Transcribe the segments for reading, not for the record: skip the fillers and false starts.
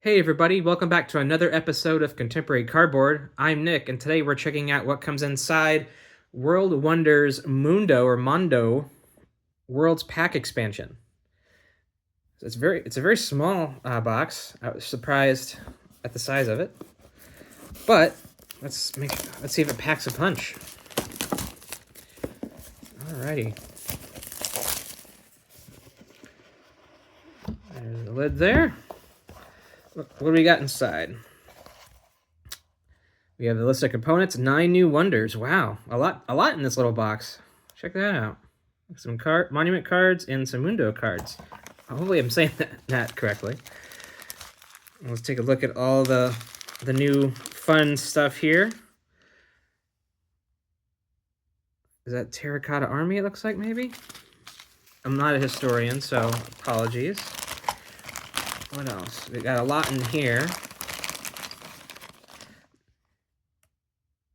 Hey everybody, welcome back to another episode of Contemporary Cardboard. I'm Nick, and today we're checking out what comes inside World Wonders Mundo or Mondo World's Pack Expansion. So it's a very small box. I was surprised at the size of it, but let's see if it packs a punch. Alrighty, there's the lid there. What do we got inside? We have the list of components, 9 new wonders. Wow, a lot in this little box. Check that out. Some monument cards and some Mundo cards. Hopefully I'm saying that correctly. Let's take a look at all the new fun stuff here. Is that Terracotta Army, it looks like, maybe? I'm not a historian, so apologies. What else? We got a lot in here.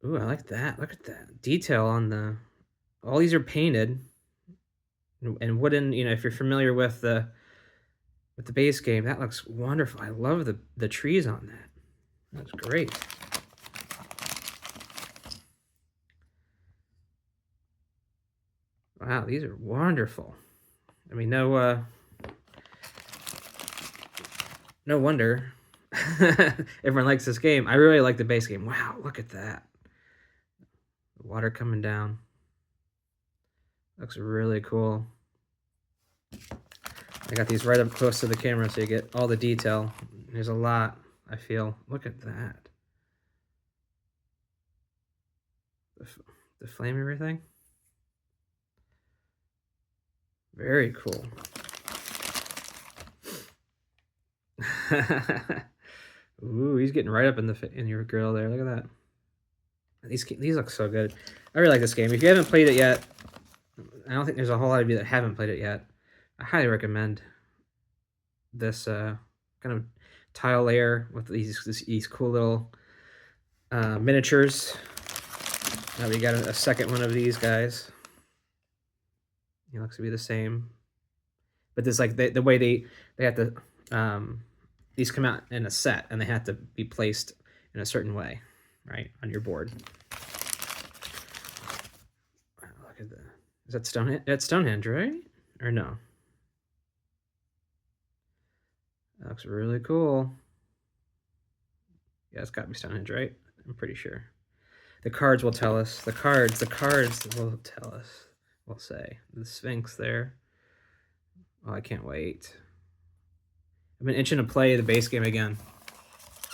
Ooh, I like that. Look at that detail on the... All these are painted. And wooden, if you're familiar with the base game, that looks wonderful. I love the trees on that. That's great. Wow, these are wonderful. I mean, no wonder everyone likes this game. I really like the base game. Wow, look at that. The water coming down. Looks really cool. I got these right up close to the camera so you get all the detail. There's a lot, I feel. Look at that. The flame everything. Very cool. Ooh, he's getting right up in your grill there. Look at that. These look so good. I really like this game. If you haven't played it yet, I don't think there's a whole lot of you that haven't played it yet. I highly recommend this kind of tile layer with these cool little miniatures. Now we got a second one of these guys. He looks to be the same, but this like the way they have to these come out in a set and they have to be placed in a certain way, right, on your board. Wow, look at that. Is that Stonehenge? That's Stonehenge, right? Or no? That looks really cool. Yeah, it's got to be Stonehenge, right? I'm pretty sure. The cards will tell us. The cards will tell us. We'll say. The Sphinx there. Oh, I can't wait. I've been itching to play the base game again.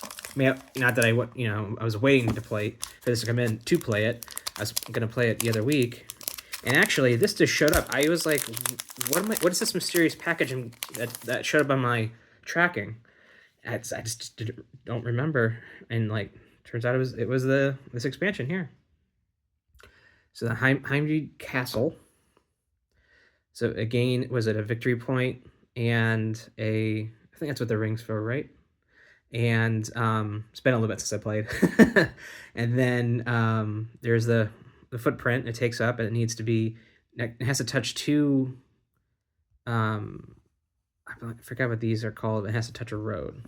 I mean, not that I was waiting to play for this to come in to play it. I was gonna play it the other week, and actually, this just showed up. I was like, "What is this mysterious packaging that showed up on my tracking?" I just don't remember, and like, turns out it was this expansion here. So the Heimdall Castle. So again, was it a victory point and I think that's what the ring's for, right? And it's been a little bit since I played. And then there's the footprint it takes up, and it has to touch two. I forgot what these are called. It has to touch a road.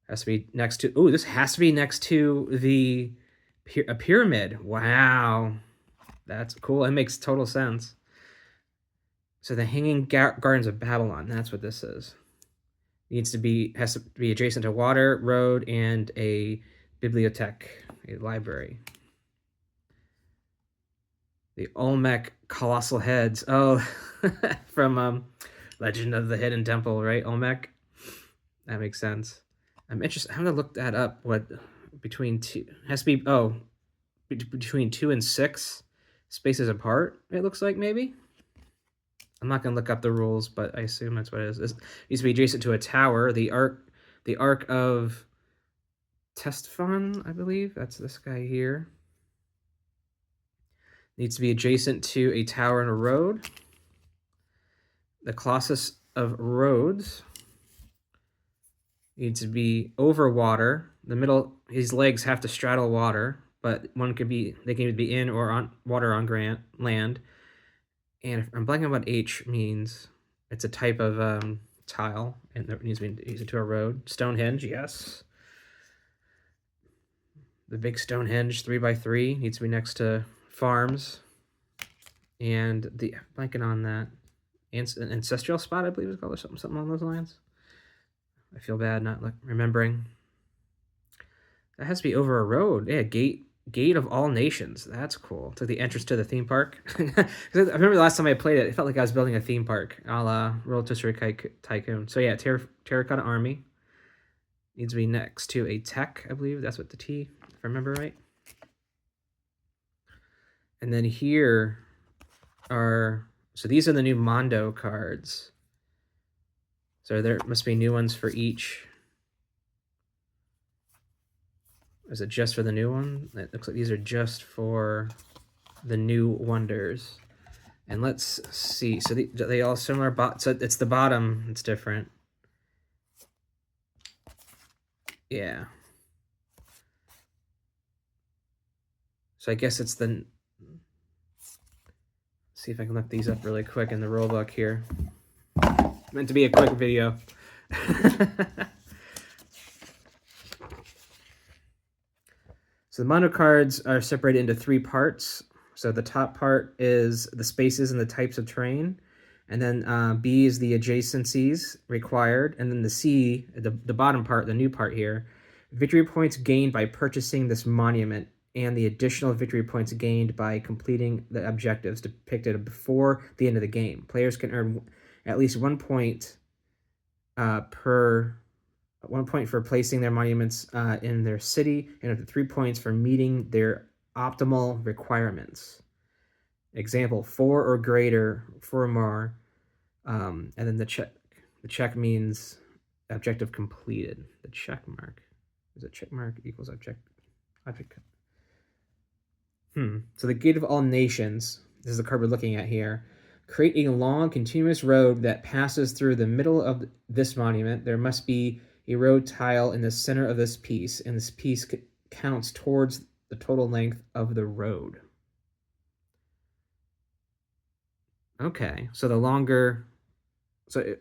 Has to be next to. Oh, this has to be next to a pyramid. Wow, that's cool. It makes total sense. So the Hanging Gardens of Babylon. That's what this is. Has to be adjacent to water, road, and a bibliothèque, a library. The Olmec colossal heads. Oh, from Legend of the Hidden Temple, right? Olmec. That makes sense. I'm interested. I'm gonna look that up. What between two has to be? Oh, between 2 and 6 spaces apart. It looks like maybe. I'm not gonna look up the rules, but I assume that's what it is. It needs to be adjacent to a tower. The Ark of Testfon, I believe. That's this guy here. Needs to be adjacent to a tower and a road. The Colossus of Rhodes needs to be over water. The middle, his legs have to straddle water, but they can be in or on water on land. And I'm blanking on what H means. It's a type of tile, and there needs to be used to a road. Stonehenge, yes. The big Stonehenge 3x3 needs to be next to farms. And the blanking on that ancestral spot, I believe it's called, or something along those lines. I feel bad not remembering. That has to be over a road. Yeah, Gate of All Nations. That's cool. It's like the entrance to the theme park. I remember the last time I played it, it felt like I was building a theme park, a la Roller Tycoon. So yeah, Terracotta Army needs to be next to a tech, I believe. That's what the T, if I remember right. And then here are, so these are the new Mondo cards. So there must be new ones for each. Is it just for the new one? It looks like these are just for the new wonders. And let's see. So they all similar. So it's the bottom. It's different. Yeah. So I guess it's the. See if I can look these up really quick in the rulebook here. Meant to be a quick video. So the Mondo cards are separated into 3 parts. So the top part is the spaces and the types of terrain. And then B is the adjacencies required. And then the C, the bottom part, the new part here, victory points gained by purchasing this monument and the additional victory points gained by completing the objectives depicted before the end of the game. Players can earn at least 1 point for placing their monuments in their city, and up to 3 points for meeting their optimal requirements. Example: 4 or greater, 4 or more, and then the check means objective completed. The check mark is a check mark equals objective. So the Gate of All Nations. This is the card we're looking at here. Create a long, continuous road that passes through the middle of this monument. There must be a road tile in the center of this piece, and this piece counts towards the total length of the road. Okay, so the longer, so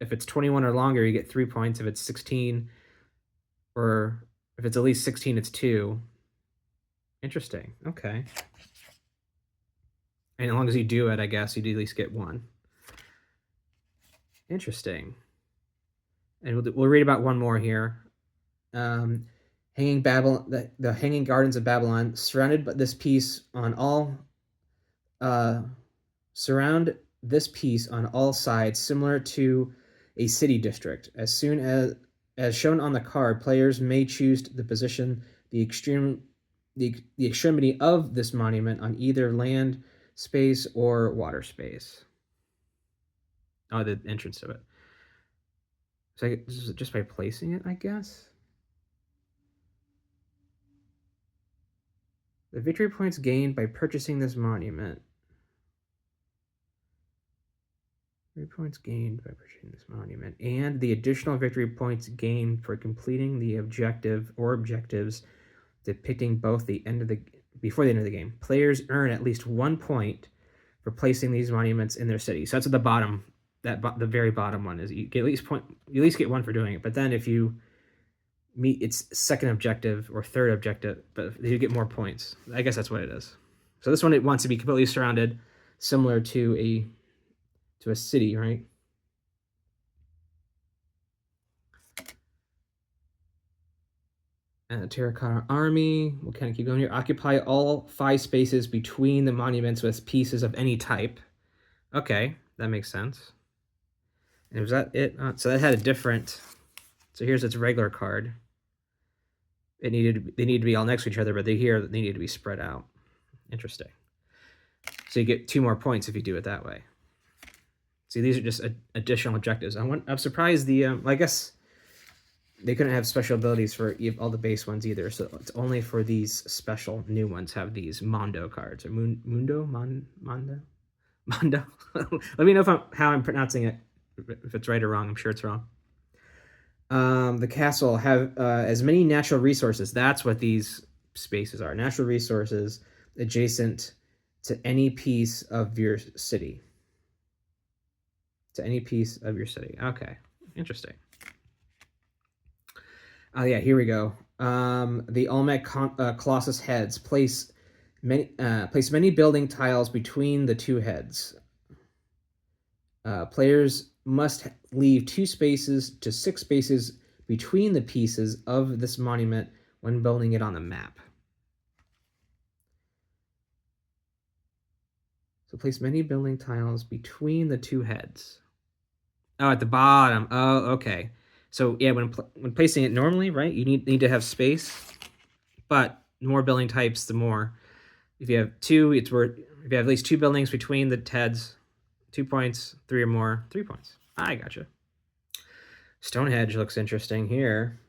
if it's 21 or longer, you get 3 points. If it's 16, or if it's at least 16, it's 2. Interesting. Okay. And as long as you do it, I guess you'd at least get 1. Interesting. And we'll read about one more here. Hanging Babylon, the Hanging Gardens of Babylon, surround this piece on all sides, similar to a city district. As soon as shown on the card, players may choose the position, the extremity of this monument on either land space or water space. Oh, the entrance to it. So just by placing it, I guess. The victory points gained by purchasing this monument. Victory points gained by purchasing this monument, and the additional victory points gained for completing the objective or objectives depicting both before the end of the game. Players earn at least 1 point for placing these monuments in their city. So that's at the bottom. The very bottom one is you get you at least get 1 for doing it. But then if you meet its second objective or third objective, but you get more points. I guess that's what it is. So this one, it wants to be completely surrounded, similar to a city, right? And the Terracotta Army, we'll kind of keep going here. Occupy all 5 spaces between the monuments with pieces of any type. Okay, that makes sense. And was that it? So that had a different. So here's its regular card. They needed to be all next to each other, but they needed to be spread out. Interesting. So you get 2 more points if you do it that way. See, these are just additional objectives. I'm surprised I guess they couldn't have special abilities for all the base ones either. So it's only for these special new ones have these Mondo cards, or Mondo. Let me know how I'm pronouncing it. If it's right or wrong. I'm sure it's wrong. The castle have as many natural resources. That's what these spaces are. Natural resources adjacent to any piece of your city. Okay. Interesting. Oh yeah, here we go. The Olmec Colossus heads place many building tiles between the two heads. Players must leave 2 spaces to 6 spaces between the pieces of this monument when building it on the map. So place many building tiles between the 2 heads. Oh, at the bottom. Oh, okay. So yeah, when placing it normally, right, you need to have space, but the more building types, the more. If you have 2, it's worth. If you have at least 2 buildings between the heads, 2 points. 3 or more, 3 points. I gotcha. Stonehenge looks interesting here.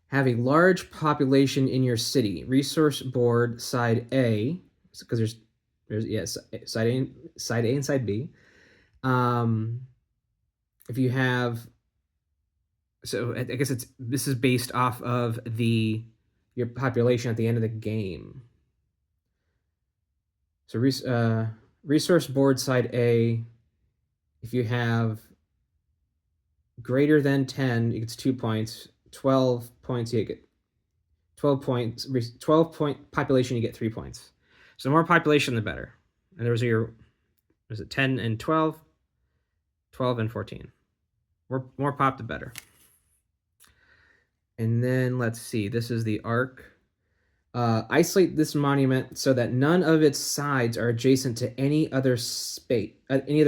Have a large population in your city. Resource board side A, because there's side A and side B. If you have, so I guess this is based off of your population at the end of the game. So resource board side A, if you have greater than 10, it gets 2 points. 12 points, you get 12 points. 12 point population, you get 3 points. So the more population, the better. And there was 10 and 12, 12 and 14. More pop, the better. And then let's see. This is the arc. Isolate this monument so that none of its sides are adjacent to any other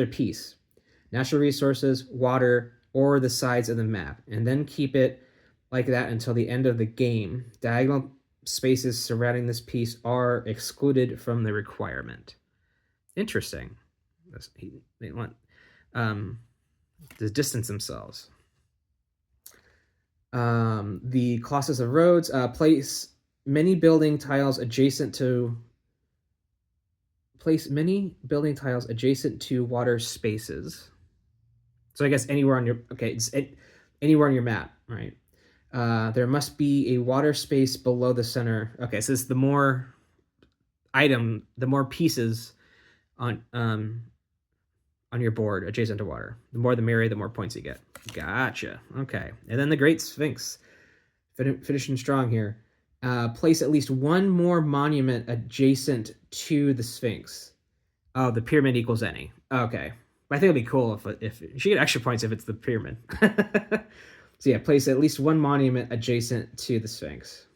piece, natural resources, water, or the sides of the map, and then keep it like that until the end of the game. Diagonal spaces surrounding this piece are excluded from the requirement. Interesting. They want to distance themselves. The Colossus of Rhodes, place many building tiles adjacent to water spaces. So I guess anywhere on your anywhere on your map, right? There must be a water space below the center. Okay, so it's the more pieces on your board adjacent to water. The more the merrier, the more points you get. Gotcha. Okay, and then the Great Sphinx, finishing strong here. Place at least one more monument adjacent to the Sphinx. Oh, the pyramid equals any. Okay. I think it'd be cool if you should get extra points if it's the pyramid. So yeah, place at least one monument adjacent to the Sphinx.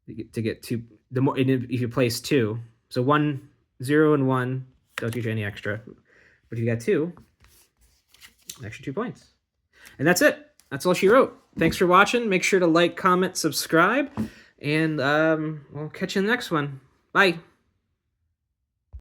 To get 2, the more if you place 2, so 1, 0, and 1 don't get you any extra, but if you got 2, an extra 2 points, and that's it. That's all she wrote. Thanks for watching. Make sure to like, comment, subscribe, and we'll catch you in the next one. Bye.